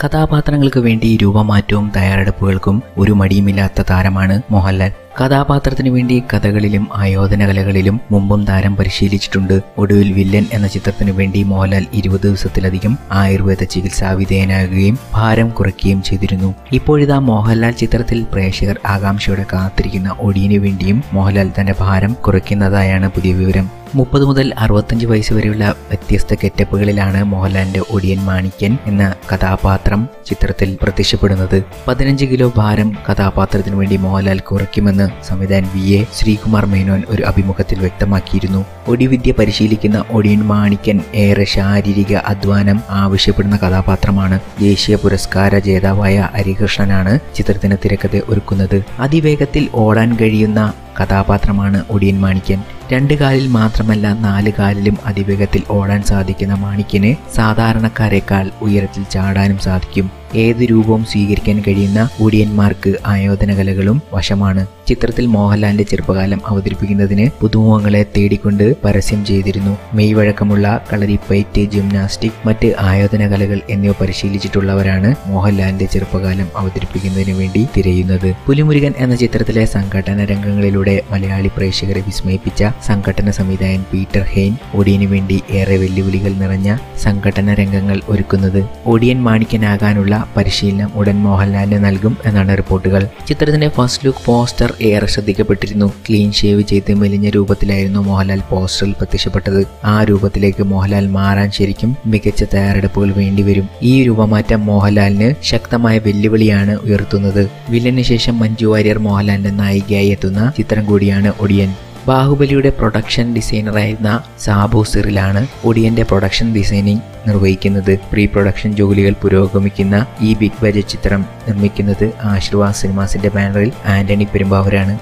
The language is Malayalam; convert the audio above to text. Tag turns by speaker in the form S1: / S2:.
S1: കഥാപാത്രങ്ങൾക്ക് വേണ്ടി രൂപമാറ്റവും തയ്യാറെടുപ്പുകൾക്കും ഒരു മടിയുമില്ലാത്ത താരമാണ് മോഹൻലാൽ. കഥാപാത്രത്തിനു വേണ്ടി കഥകളിലും ആയോധന കലകളിലും മുമ്പും താരം പരിശീലിച്ചിട്ടുണ്ട്. ഒടുവിൽ വില്ലൻ എന്ന ചിത്രത്തിനു വേണ്ടി മോഹൻലാൽ 20 ദിവസത്തിലധികം ആയുർവേദ ചികിത്സാ വിധേയനാകുകയും ഭാരം കുറയ്ക്കുകയും ചെയ്തിരുന്നു. ഇപ്പോഴിതാ മോഹൻലാൽ ചിത്രത്തിൽ പ്രേക്ഷകർ ആകാംക്ഷയോടെ കാത്തിരിക്കുന്ന ഒടിയനു വേണ്ടിയും മോഹൻലാൽ തന്റെ ഭാരം കുറയ്ക്കുന്നതായാണ് പുതിയ വിവരം. 30 മുതൽ 65 വയസ്സ് വരെയുള്ള വ്യത്യസ്ത ഗെറ്റപ്പുകളിലാണ് മോഹൻലാലിന്റെ ഒടിയൻ മാണിക്യൻ എന്ന കഥാപാത്രം ചിത്രത്തിൽ പ്രത്യക്ഷപ്പെടുന്നത്. 15 കിലോ ഭാരം കഥാപാത്രത്തിനു വേണ്ടി മോഹൻലാൽ കുറയ്ക്കുമെന്ന് സംവിധായകൻ VA ശ്രീകുമാർ മേനോൻ ഒരു അഭിമുഖത്തിൽ വ്യക്തമാക്കിയിരുന്നു. ഒടിവിദ്യ പരിശീലിക്കുന്ന ഒടിയൻ മാണിക്യൻ ഏറെ ശാരീരിക അധ്വാനം ആവശ്യപ്പെടുന്ന കഥാപാത്രമാണ്. ദേശീയ പുരസ്കാര ജേതാവായ ഹരികൃഷ്ണനാണ് ചിത്രത്തിന് തിരക്കഥ ഒരുക്കുന്നത്. അതിവേഗത്തിൽ ഓടാൻ കഴിയുന്ന കഥാപാത്രമാണ് ഒടിയൻ മാണിക്യൻ. 2 കാലിൽ മാത്രമല്ല 4 കാലിലും അതിവേഗത്തിൽ ഓടാൻ സാധിക്കുന്ന മാണിക്യന് സാധാരണക്കാരെക്കാൾ ഉയരത്തിൽ ചാടാനും സാധിക്കും. ഏത് രൂപവും സ്വീകരിക്കാൻ കഴിയുന്ന ഒടിയന്മാർക്ക് ആയോധന കലകളും വശമാണ്. ചിത്രത്തിൽ മോഹൻലാലിന്റെ ചെറുപ്പകാലം അവതരിപ്പിക്കുന്നതിന് പുതുമുഖങ്ങളെ തേടിക്കൊണ്ട് പരസ്യം ചെയ്തിരുന്നു. മെയ് വഴക്കമുള്ള കളരിപ്പയറ്റ്, ജിംനാസ്റ്റിക്, മറ്റ് ആയോധന കലകൾ എന്നിവ പരിശീലിച്ചിട്ടുള്ളവരാണ് മോഹൻലാലിന്റെ ചെറുപ്പകാലം അവതരിപ്പിക്കുന്നതിന് വേണ്ടി തിരയുന്നത്. പുലിമുരുകൻ എന്ന ചിത്രത്തിലെ സംഘടന രംഗങ്ങളിലൂടെ മലയാളി പ്രേക്ഷകരെ വിസ്മയിപ്പിച്ച സംഘടന സംവിധായകൻ പീറ്റർ ഹെയ്ൻ ഒടിയനു വേണ്ടി ഏറെ വെല്ലുവിളികൾ നിറഞ്ഞ സംഘടന രംഗങ്ങൾ ഒരുക്കുന്നത്. ഒടിയൻ മാണിക്യനാകാനുള്ള പരിശീലനം ഉടൻ മോഹൻലാലിന് നൽകും എന്നാണ് റിപ്പോർട്ടുകൾ. ചിത്രത്തിന്റെ ഫസ്റ്റ് ലുക്ക് പോസ്റ്റർ ഏറെ ശ്രദ്ധിക്കപ്പെട്ടിരുന്നു. ക്ലീൻ ഷേവ് ചെയ്ത് മെലിഞ്ഞ രൂപത്തിലായിരുന്നു മോഹൻലാൽ പോസ്റ്ററിൽ പ്രത്യക്ഷപ്പെട്ടത്. ആ രൂപത്തിലേക്ക് മോഹൻലാൽ മാറാൻ ശരിക്കും മികച്ച തയ്യാറെടുപ്പുകൾ വേണ്ടിവരും. ഈ രൂപമാറ്റം മോഹൻലാലിന് ശക്തമായ വെല്ലുവിളിയാണ് ഉയർത്തുന്നത്. വില്ലന് ശേഷം മഞ്ജു വാര്യർ മോഹൻലാലിന്റെ നായികയായി എത്തുന്ന ചിത്രം കൂടിയാണ് ഒടിയൻ. ബാഹുബലിയുടെ പ്രൊഡക്ഷൻ ഡിസൈനറായിരുന്ന സാബു സിറിലാണ് ഒടിയന്റെ പ്രൊഡക്ഷൻ ഡിസൈനിങ് നിർവഹിക്കുന്നത്. പ്രീ പ്രൊഡക്ഷൻ ജോലികൾ പുരോഗമിക്കുന്ന ഈ ബിഗ് ബജറ്റ് ചിത്രം നിർമ്മിക്കുന്നത് ആശീർവാദ് സിനിമാസിന്റെ ബാനറിൽ ആന്റണി പെരുമ്പാവൂരാണ്.